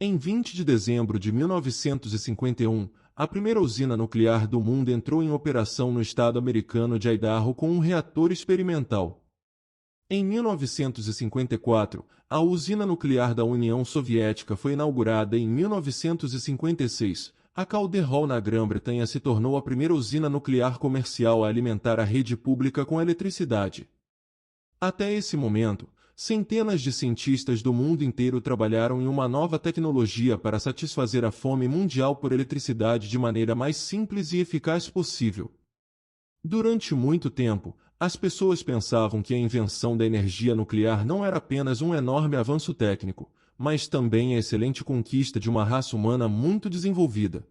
Em 20 de dezembro de 1951, a primeira usina nuclear do mundo entrou em operação no estado americano de Idaho com um reator experimental. Em 1954, a usina nuclear da União Soviética foi inaugurada e em 1956. A Calder-Hall na Grã-Bretanha se tornou a primeira usina nuclear comercial a alimentar a rede pública com eletricidade. Até esse momento, centenas de cientistas do mundo inteiro trabalharam em uma nova tecnologia para satisfazer a fome mundial por eletricidade de maneira mais simples e eficaz possível. Durante muito tempo, as pessoas pensavam que a invenção da energia nuclear não era apenas um enorme avanço técnico, mas também a excelente conquista de uma raça humana muito desenvolvida.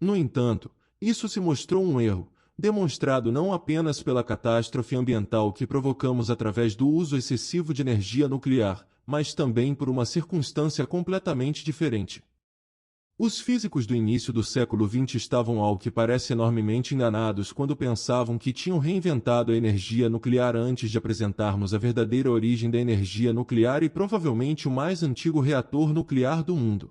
No entanto, isso se mostrou um erro, demonstrado não apenas pela catástrofe ambiental que provocamos através do uso excessivo de energia nuclear, mas também por uma circunstância completamente diferente. Os físicos do início do século XX estavam ao que parece enormemente enganados quando pensavam que tinham reinventado a energia nuclear antes de apresentarmos a verdadeira origem da energia nuclear e provavelmente o mais antigo reator nuclear do mundo.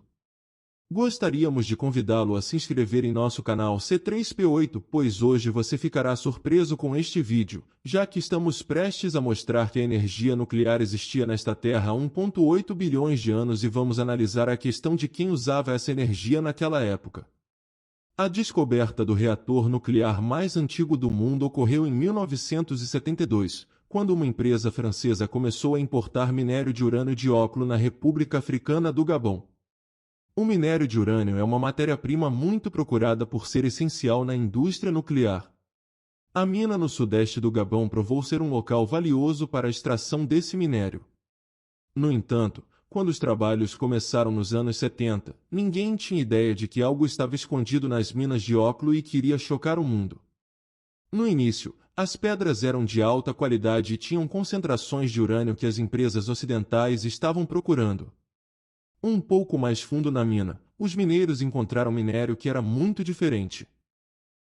Gostaríamos de convidá-lo a se inscrever em nosso canal C3P8, pois hoje você ficará surpreso com este vídeo, já que estamos prestes a mostrar que a energia nuclear existia nesta Terra há 1,8 bilhões de anos e vamos analisar a questão de quem usava essa energia naquela época. A descoberta do reator nuclear mais antigo do mundo ocorreu em 1972, quando uma empresa francesa começou a importar minério de urânio dióclo na República Africana do Gabão. O minério de urânio é uma matéria-prima muito procurada por ser essencial na indústria nuclear. A mina no sudeste do Gabão provou ser um local valioso para a extração desse minério. No entanto, quando os trabalhos começaram nos anos 70, ninguém tinha ideia de que algo estava escondido nas minas de dióclo e que iria chocar o mundo. No início, as pedras eram de alta qualidade e tinham concentrações de urânio que as empresas ocidentais estavam procurando. Um pouco mais fundo na mina, os mineiros encontraram minério que era muito diferente.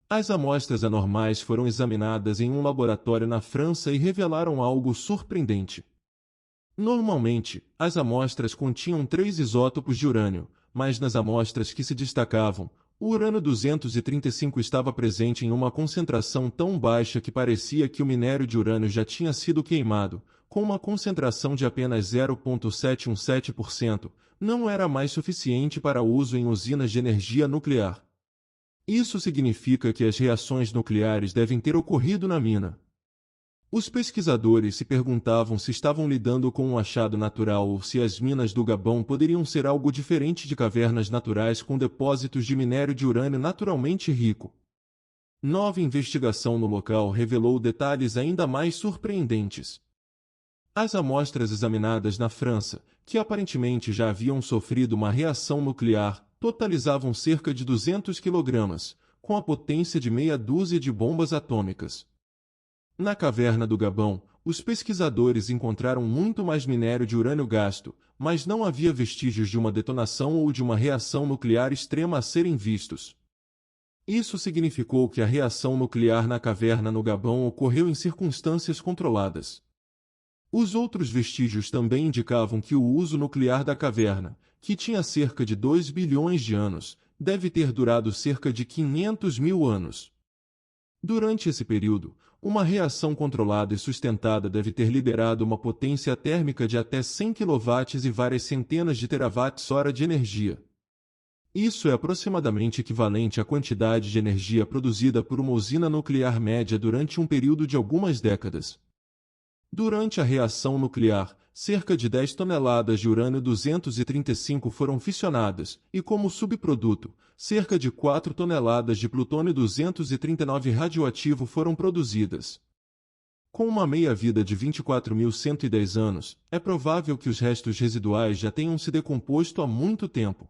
As amostras anormais foram examinadas em um laboratório na França e revelaram algo surpreendente. Normalmente, as amostras continham 3 isótopos de urânio, mas nas amostras que se destacavam, o urânio-235 estava presente em uma concentração tão baixa que parecia que o minério de urânio já tinha sido queimado, com uma concentração de apenas 0,717%, não era mais suficiente para uso em usinas de energia nuclear. Isso significa que as reações nucleares devem ter ocorrido na mina. Os pesquisadores se perguntavam se estavam lidando com um achado natural ou se as minas do Gabão poderiam ser algo diferente de cavernas naturais com depósitos de minério de urânio naturalmente rico. Nova investigação no local revelou detalhes ainda mais surpreendentes. As amostras examinadas na França, que aparentemente já haviam sofrido uma reação nuclear, totalizavam cerca de 200 kg, com a potência de meia dúzia de bombas atômicas. Na caverna do Gabão, os pesquisadores encontraram muito mais minério de urânio gasto, mas não havia vestígios de uma detonação ou de uma reação nuclear extrema a serem vistos. Isso significou que a reação nuclear na caverna no Gabão ocorreu em circunstâncias controladas. Os outros vestígios também indicavam que o uso nuclear da caverna, que tinha cerca de 2 bilhões de anos, deve ter durado cerca de 500 mil anos. Durante esse período, uma reação controlada e sustentada deve ter liberado uma potência térmica de até 100 kW e várias centenas de terawatts-hora de energia. Isso é aproximadamente equivalente à quantidade de energia produzida por uma usina nuclear média durante um período de algumas décadas. Durante a reação nuclear, cerca de 10 toneladas de urânio-235 foram fissionadas, e como subproduto, cerca de 4 toneladas de plutônio-239 radioativo foram produzidas. Com uma meia-vida de 24.110 anos, é provável que os restos residuais já tenham se decomposto há muito tempo.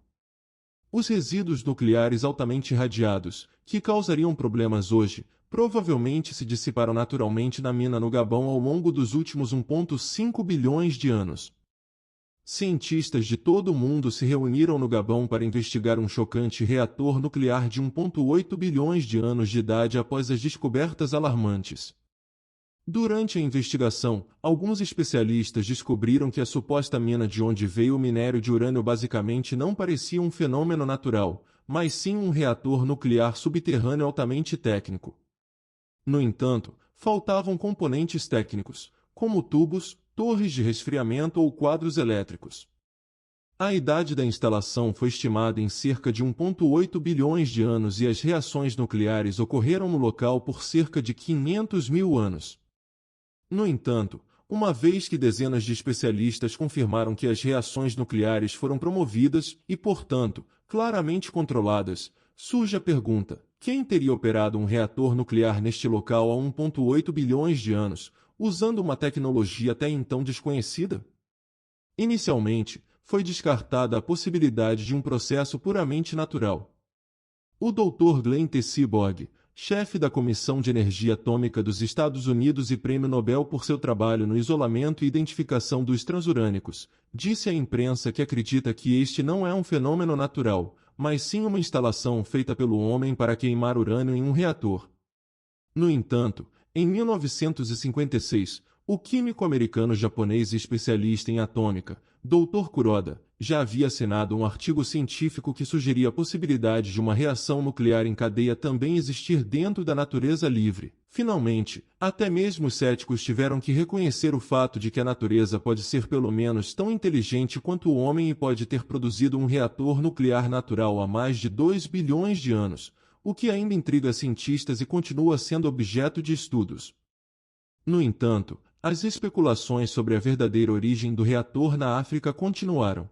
Os resíduos nucleares altamente irradiados, que causariam problemas hoje, provavelmente se dissiparam naturalmente na mina no Gabão ao longo dos últimos 1,5 bilhões de anos. Cientistas de todo o mundo se reuniram no Gabão para investigar um chocante reator nuclear de 1,8 bilhões de anos de idade após as descobertas alarmantes. Durante a investigação, alguns especialistas descobriram que a suposta mina de onde veio o minério de urânio basicamente não parecia um fenômeno natural, mas sim um reator nuclear subterrâneo altamente técnico. No entanto, faltavam componentes técnicos, como tubos, torres de resfriamento ou quadros elétricos. A idade da instalação foi estimada em cerca de 1,8 bilhões de anos e as reações nucleares ocorreram no local por cerca de 500 mil anos. No entanto, uma vez que dezenas de especialistas confirmaram que as reações nucleares foram promovidas e, portanto, claramente controladas, surge a pergunta: quem teria operado um reator nuclear neste local há 1,8 bilhões de anos, usando uma tecnologia até então desconhecida? Inicialmente, foi descartada a possibilidade de um processo puramente natural. O Dr. Glenn T. Seaborg, chefe da Comissão de Energia Atômica dos Estados Unidos e Prêmio Nobel por seu trabalho no isolamento e identificação dos transurânicos, disse à imprensa que acredita que este não é um fenômeno natural, mas sim uma instalação feita pelo homem para queimar urânio em um reator. No entanto, em 1956, o químico americano-japonês e especialista em atômica, Dr. Kuroda, já havia assinado um artigo científico que sugeria a possibilidade de uma reação nuclear em cadeia também existir dentro da natureza livre. Finalmente, até mesmo os céticos tiveram que reconhecer o fato de que a natureza pode ser pelo menos tão inteligente quanto o homem e pode ter produzido um reator nuclear natural há mais de 2 bilhões de anos, o que ainda intriga cientistas e continua sendo objeto de estudos. No entanto, as especulações sobre a verdadeira origem do reator na África continuaram.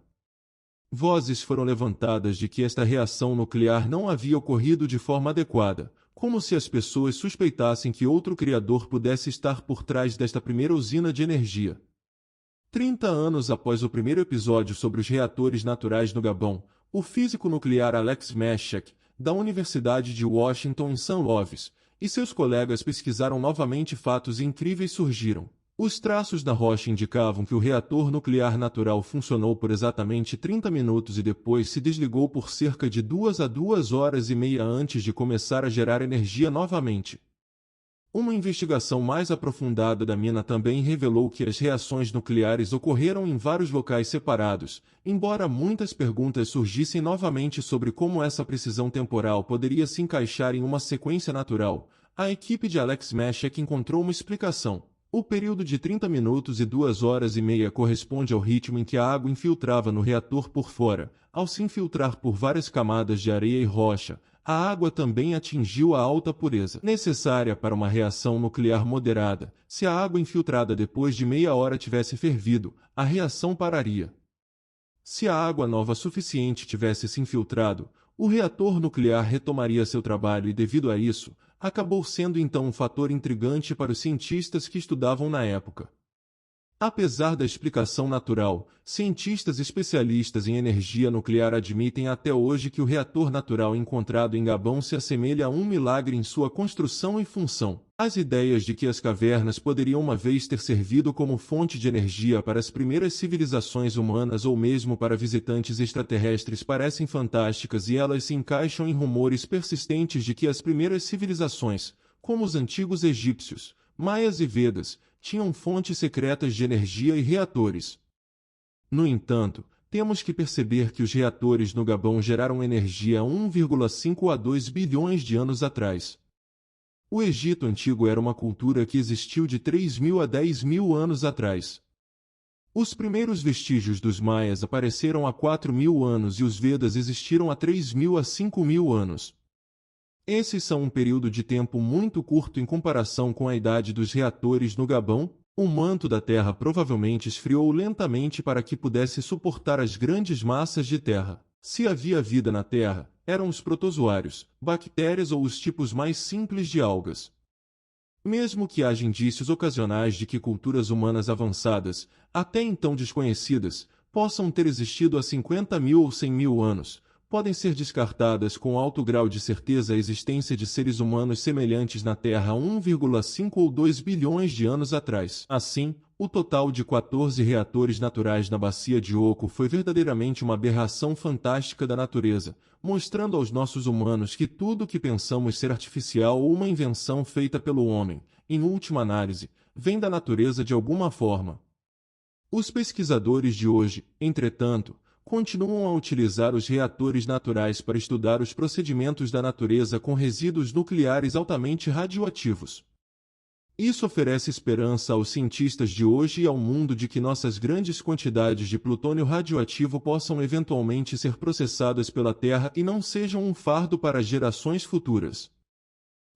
Vozes foram levantadas de que esta reação nuclear não havia ocorrido de forma adequada, como se as pessoas suspeitassem que outro criador pudesse estar por trás desta primeira usina de energia. 30 anos após o primeiro episódio sobre os reatores naturais no Gabão, o físico nuclear Alex Meshach, da Universidade de Washington em St. Louis, e seus colegas pesquisaram novamente fatos incríveis surgiram. Os traços da rocha indicavam que o reator nuclear natural funcionou por exatamente 30 minutos e depois se desligou por cerca de 2 a 2 horas e meia antes de começar a gerar energia novamente. Uma investigação mais aprofundada da mina também revelou que as reações nucleares ocorreram em vários locais separados, embora muitas perguntas surgissem novamente sobre como essa precisão temporal poderia se encaixar em uma sequência natural. A equipe de Alex Meshach encontrou uma explicação. O período de 30 minutos e 2 horas e meia corresponde ao ritmo em que a água infiltrava no reator por fora. Ao se infiltrar por várias camadas de areia e rocha, a água também atingiu a alta pureza necessária para uma reação nuclear moderada. Se a água infiltrada depois de meia hora tivesse fervido, a reação pararia. Se a água nova suficiente tivesse se infiltrado, o reator nuclear retomaria seu trabalho e, devido a isso, acabou sendo então um fator intrigante para os cientistas que estudavam na época. Apesar da explicação natural, cientistas especialistas em energia nuclear admitem até hoje que o reator natural encontrado em Gabão se assemelha a um milagre em sua construção e função. As ideias de que as cavernas poderiam uma vez ter servido como fonte de energia para as primeiras civilizações humanas ou mesmo para visitantes extraterrestres parecem fantásticas e elas se encaixam em rumores persistentes de que as primeiras civilizações, como os antigos egípcios, maias e vedas, tinham fontes secretas de energia e reatores. No entanto, temos que perceber que os reatores no Gabão geraram energia há 1,5 a 2 bilhões de anos atrás. O Egito Antigo era uma cultura que existiu de 3.000 a 10.000 anos atrás. Os primeiros vestígios dos Maias apareceram há 4.000 anos e os Vedas existiram há 3.000 a 5.000 anos. Esses são um período de tempo muito curto em comparação com a idade dos reatores no Gabão. O manto da Terra provavelmente esfriou lentamente para que pudesse suportar as grandes massas de terra. Se havia vida na Terra, eram os protozoários, bactérias ou os tipos mais simples de algas. Mesmo que haja indícios ocasionais de que culturas humanas avançadas, até então desconhecidas, possam ter existido há 50.000 ou 100.000 anos, podem ser descartadas com alto grau de certeza a existência de seres humanos semelhantes na Terra há 1,5 ou 2 bilhões de anos atrás. Assim, o total de 14 reatores naturais na Bacia de Oco foi verdadeiramente uma aberração fantástica da natureza, mostrando aos nossos humanos que tudo o que pensamos ser artificial ou uma invenção feita pelo homem, em última análise, vem da natureza de alguma forma. Os pesquisadores de hoje, entretanto, continuam a utilizar os reatores naturais para estudar os procedimentos da natureza com resíduos nucleares altamente radioativos. Isso oferece esperança aos cientistas de hoje e ao mundo de que nossas grandes quantidades de plutônio radioativo possam eventualmente ser processadas pela Terra e não sejam um fardo para gerações futuras.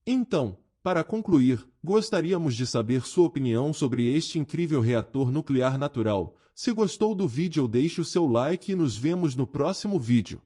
Então, para concluir, gostaríamos de saber sua opinião sobre este incrível reator nuclear natural. Se gostou do vídeo, deixe o seu like e nos vemos no próximo vídeo.